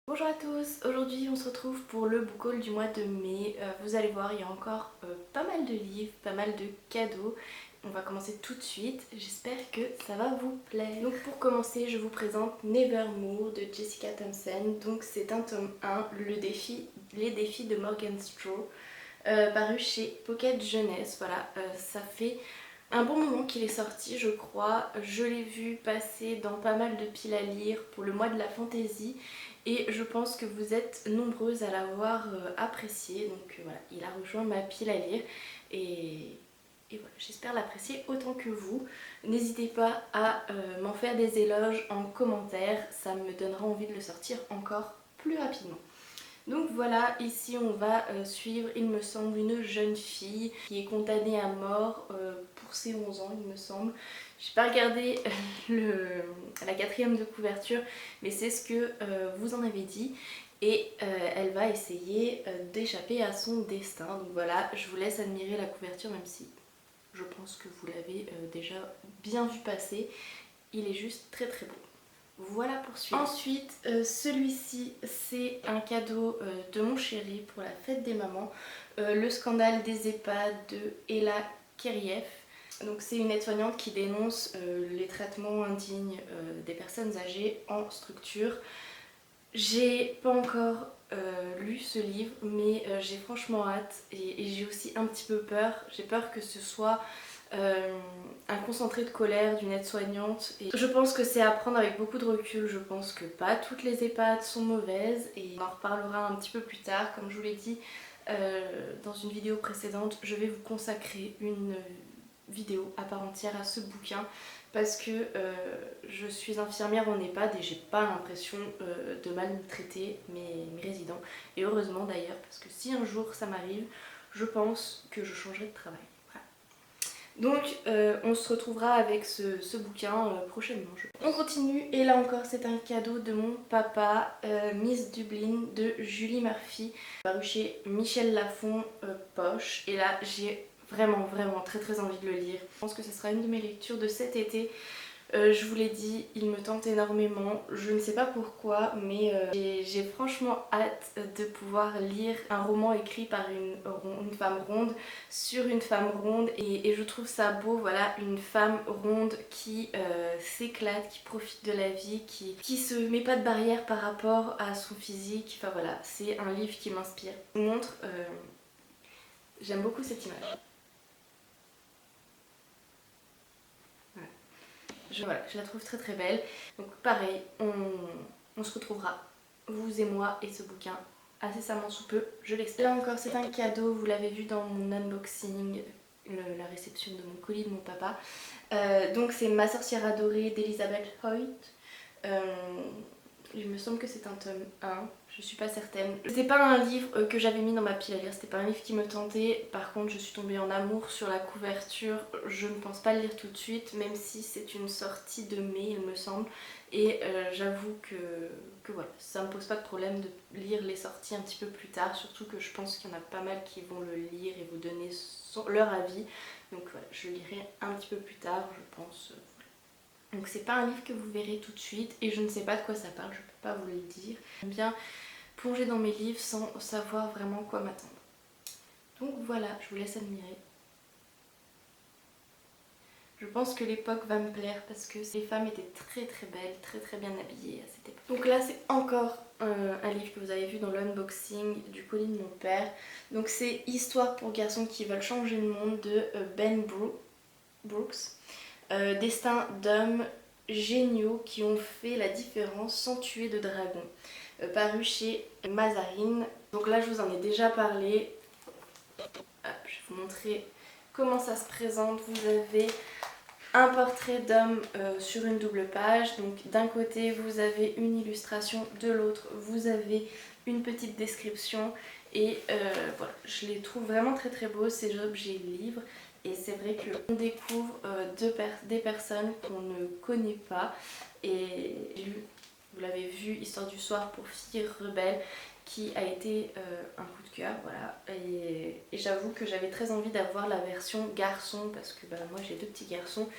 Bonjour à tous, aujourd'hui on se retrouve pour le book haul du mois de mai. Vous allez voir, il y a encore pas mal de livres, pas mal de cadeaux. On va commencer tout de suite, j'espère que ça va vous plaire. Donc pour commencer, je vous présente Nevermore de Jessica Thompson. Donc c'est un tome 1, les défis de Morgan Stroh, paru chez Pocket Jeunesse. Voilà, ça fait un bon moment qu'il est sorti, je crois. Je l'ai vu passer dans pas mal de piles à lire pour le mois de la fantaisie et je pense que vous êtes nombreuses à l'avoir apprécié. Donc voilà, il a rejoint ma pile à lire et voilà, j'espère l'apprécier autant que vous. N'hésitez pas à m'en faire des éloges en commentaire, ça me donnera envie de le sortir encore plus rapidement. Donc voilà, ici on va suivre, il me semble, une jeune fille qui est condamnée à mort pour ses 11 ans, il me semble. J'ai pas regardé la quatrième de couverture, mais c'est ce que vous en avez dit. Et elle va essayer d'échapper à son destin. Donc voilà, je vous laisse admirer la couverture, même si je pense que vous l'avez déjà bien vu passer. Il est juste très très beau. Voilà pour suivre. Ensuite, celui-ci, c'est un cadeau de mon chéri pour la fête des mamans. Le scandale des EHPAD de Ella Kerieff. Donc c'est une aide-soignante qui dénonce les traitements indignes des personnes âgées en structure. J'ai pas encore lu ce livre, mais j'ai franchement hâte et j'ai aussi un petit peu peur. J'ai peur que ce soit un concentré de colère d'une aide-soignante. Et je pense que c'est à prendre avec beaucoup de recul. Je pense que pas toutes les EHPAD sont mauvaises et on en reparlera un petit peu plus tard. Comme je vous l'ai dit dans une vidéo précédente, je vais vous consacrer une vidéo à part entière à ce bouquin parce que je suis infirmière en EHPAD et j'ai pas l'impression de maltraiter mes résidents. Et heureusement d'ailleurs, parce que si un jour ça m'arrive, je pense que je changerai de travail. Donc on se retrouvera avec ce bouquin prochainement. On continue et là encore c'est un cadeau de mon papa, Miss Dublin de Julie Murphy, paru chez Michel Lafon Poche. Et là j'ai vraiment très très envie de le lire. Je pense que ce sera une de mes lectures de cet été. Je vous l'ai dit, il me tente énormément, je ne sais pas pourquoi, mais j'ai franchement hâte de pouvoir lire un roman écrit par une femme ronde sur une femme ronde et je trouve ça beau, voilà, une femme ronde qui s'éclate, qui profite de la vie, qui se met pas de barrière par rapport à son physique. Enfin voilà, c'est un livre qui m'inspire. Je vous montre, j'aime beaucoup cette image. Voilà, je la trouve très très belle. Donc pareil, on se retrouvera, vous et moi et ce bouquin, incessamment sous peu, je l'espère. Là encore c'est un cadeau, vous l'avez vu dans mon unboxing, la réception de mon colis de mon papa. Donc c'est Ma sorcière adorée d'Elizabeth Hoyt. Il me semble que c'est un tome 1, je suis pas certaine. C'était pas un livre que j'avais mis dans ma pile à lire, c'était pas un livre qui me tentait. Par contre je suis tombée en amour sur la couverture. Je ne pense pas le lire tout de suite, même si c'est une sortie de mai il me semble. Et j'avoue que voilà, ça me pose pas de problème de lire les sorties un petit peu plus tard. Surtout que je pense qu'il y en a pas mal qui vont le lire et vous donner leur avis. Donc voilà, je lirai un petit peu plus tard je pense. Donc c'est pas un livre que vous verrez tout de suite et je ne sais pas de quoi ça parle, je peux pas vous le dire. J'aime bien plonger dans mes livres sans savoir vraiment quoi m'attendre. Donc voilà, je vous laisse admirer. Je pense que l'époque va me plaire parce que les femmes étaient très très belles, très très bien habillées à cette époque. Donc là c'est encore un livre que vous avez vu dans l'unboxing du colis de mon père. Donc c'est Histoire pour garçons qui veulent changer le monde de Ben Brooks. Destin d'hommes géniaux qui ont fait la différence sans tuer de dragon, paru chez Mazarine. Donc là je vous en ai déjà parlé. Hop, je vais vous montrer comment ça se présente. Vous avez un portrait d'homme sur une double page. Donc d'un côté vous avez une illustration, de l'autre vous avez une petite description. Et voilà, je les trouve vraiment très très beaux ces objets livres. Et c'est vrai qu'on découvre des personnes qu'on ne connaît pas. Et j'ai lu, vous l'avez vu, Histoire du soir pour filles rebelles, qui a été un coup de cœur, voilà. Et j'avoue que j'avais très envie d'avoir la version garçon parce que bah, moi j'ai deux petits garçons.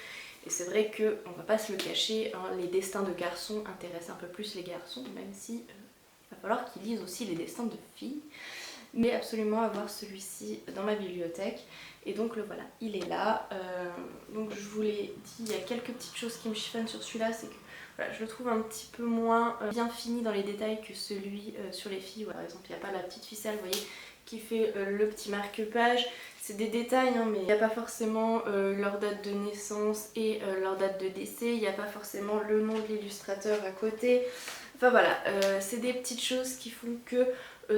Et c'est vrai qu'on va pas se le cacher, hein, les destins de garçons intéressent un peu plus les garçons, même si va falloir qu'ils lisent aussi les destins de filles. Mais absolument avoir celui-ci dans ma bibliothèque. Et donc le voilà, il est là. Donc je vous l'ai dit, il y a quelques petites choses qui me chiffonnent sur celui-là, c'est que voilà, je le trouve un petit peu moins bien fini dans les détails que celui sur les filles. Par exemple, il n'y a pas la petite ficelle, vous voyez, qui fait le petit marque-page. C'est des détails, hein, mais il n'y a pas forcément leur date de naissance et leur date de décès. Il n'y a pas forcément le nom de l'illustrateur à côté. Enfin voilà, c'est des petites choses qui font que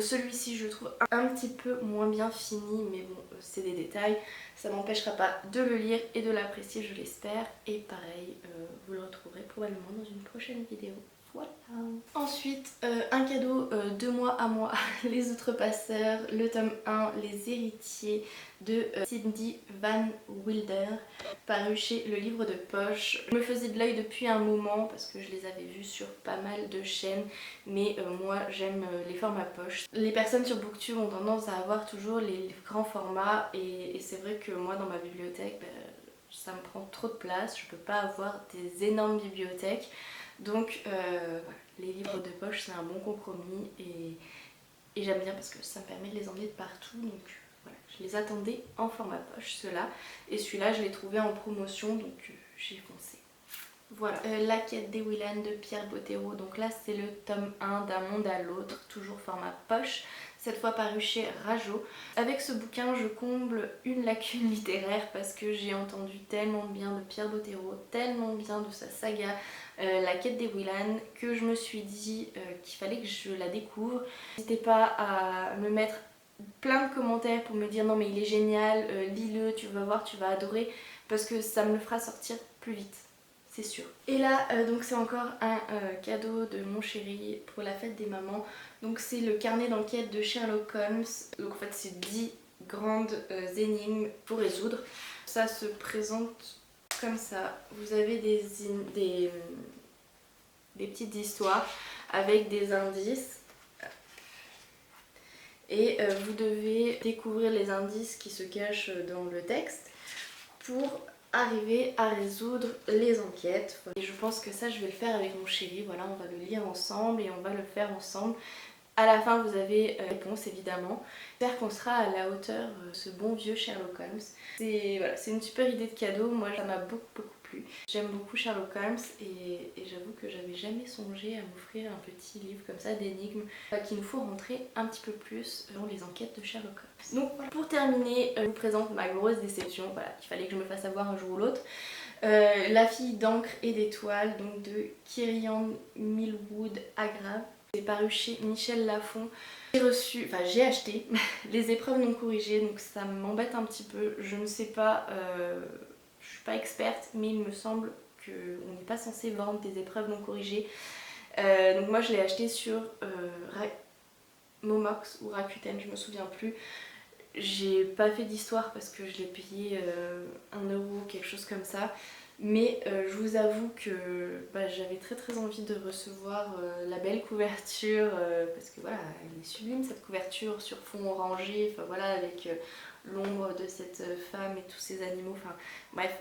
celui-ci je le trouve un petit peu moins bien fini, mais bon, c'est des détails. Ça m'empêchera pas de le lire et de l'apprécier, je l'espère. Et pareil, vous le retrouverez probablement dans une prochaine vidéo. Voilà. Ensuite, un cadeau de moi à moi, Les Outrepasseurs, le tome 1, Les Héritiers de Cindy Van Wilder, paru chez Le Livre de Poche. Je me faisais de l'œil depuis un moment parce que je les avais vus sur pas mal de chaînes, mais moi j'aime les formats poche. Les personnes sur Booktube ont tendance à avoir toujours les grands formats et c'est vrai que moi dans ma bibliothèque, ça me prend trop de place, je peux pas avoir des énormes bibliothèques. Donc voilà, les livres de poche c'est un bon compromis et j'aime bien parce que ça me permet de les emmener de partout. Donc voilà, je les attendais en format poche ceux-là. Et celui-là je l'ai trouvé en promotion donc j'ai foncé. Voilà, La quête des Willan de Pierre Bottero. Donc là c'est le tome 1 d'un monde à l'autre, toujours format poche. Cette fois paru chez Rajo. Avec ce bouquin je comble une lacune littéraire parce que j'ai entendu tellement bien de Pierre Bottero, tellement bien de sa saga La quête des Willan, que je me suis dit qu'il fallait que je la découvre. N'hésitez pas à me mettre plein de commentaires pour me dire non mais il est génial, lis-le, tu vas voir, tu vas adorer, parce que ça me le fera sortir plus vite. C'est sûr. Et là, donc c'est encore un cadeau de mon chéri pour la fête des mamans. Donc c'est le carnet d'enquête de Sherlock Holmes. Donc en fait c'est 10 grandes énigmes pour résoudre. Ça se présente comme ça. Vous avez des petites histoires avec des indices. Et vous devez découvrir les indices qui se cachent dans le texte pour arriver à résoudre les enquêtes. Et je pense que ça je vais le faire avec mon chéri, voilà, on va le lire ensemble et on va le faire ensemble. À la fin vous avez réponse évidemment. J'espère qu'on sera à la hauteur de ce bon vieux Sherlock Holmes. Voilà, c'est une super idée de cadeau, moi ça m'a beaucoup plu. J'aime beaucoup Sherlock Holmes et j'avoue que j'avais jamais songé à m'offrir un petit livre comme ça d'énigmes qui nous faut rentrer un petit peu plus dans les enquêtes de Sherlock Holmes. Donc voilà. Pour terminer, je vous présente ma grosse déception, voilà, il fallait que je me fasse avoir un jour ou l'autre. La fille d'encre et d'étoiles, donc de Kirian Millwood Agrave. C'est paru chez Michel Lafon. J'ai acheté les épreuves non corrigées, donc ça m'embête un petit peu. Je ne sais pas, je suis pas experte, mais il me semble qu'on n'est pas censé vendre des épreuves non corrigées. Donc moi je l'ai acheté sur Momox ou Rakuten, je me souviens plus. J'ai pas fait d'histoire parce que je l'ai payé 1 €, quelque chose comme ça. Mais je vous avoue que j'avais très envie de recevoir la belle couverture parce que voilà, elle est sublime cette couverture sur fond orangé, enfin voilà, avec l'ombre de cette femme et tous ces animaux, enfin bref.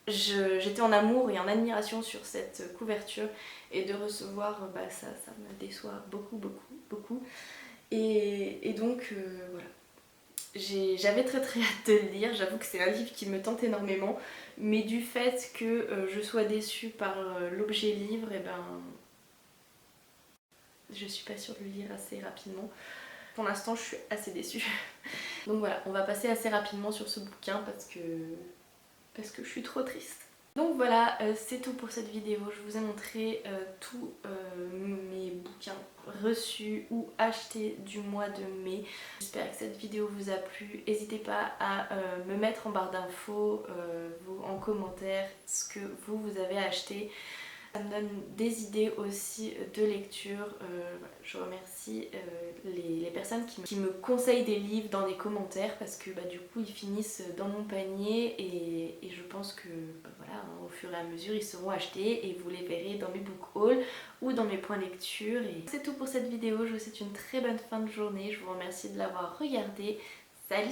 J'étais en amour et en admiration sur cette couverture et de recevoir ça me déçoit beaucoup. Et donc voilà. J'avais très hâte de le lire, j'avoue que c'est un livre qui me tente énormément, mais du fait que je sois déçue par l'objet livre, et je suis pas sûre de le lire assez rapidement. Pour l'instant je suis assez déçue. Donc voilà, on va passer assez rapidement sur ce bouquin parce que je suis trop triste. Donc voilà, c'est tout pour cette vidéo. Je vous ai montré tous mes bouquins reçus ou achetés du mois de mai. J'espère que cette vidéo vous a plu. N'hésitez pas à me mettre en barre d'infos, en commentaire, ce que vous avez acheté. Ça me donne des idées aussi de lecture. Je remercie les personnes qui me conseillent des livres dans les commentaires parce que du coup ils finissent dans mon panier et je pense que voilà, au fur et à mesure ils seront achetés et vous les verrez dans mes book hauls ou dans mes points lecture. C'est tout pour cette vidéo, je vous souhaite une très bonne fin de journée, je vous remercie de l'avoir regardée. Salut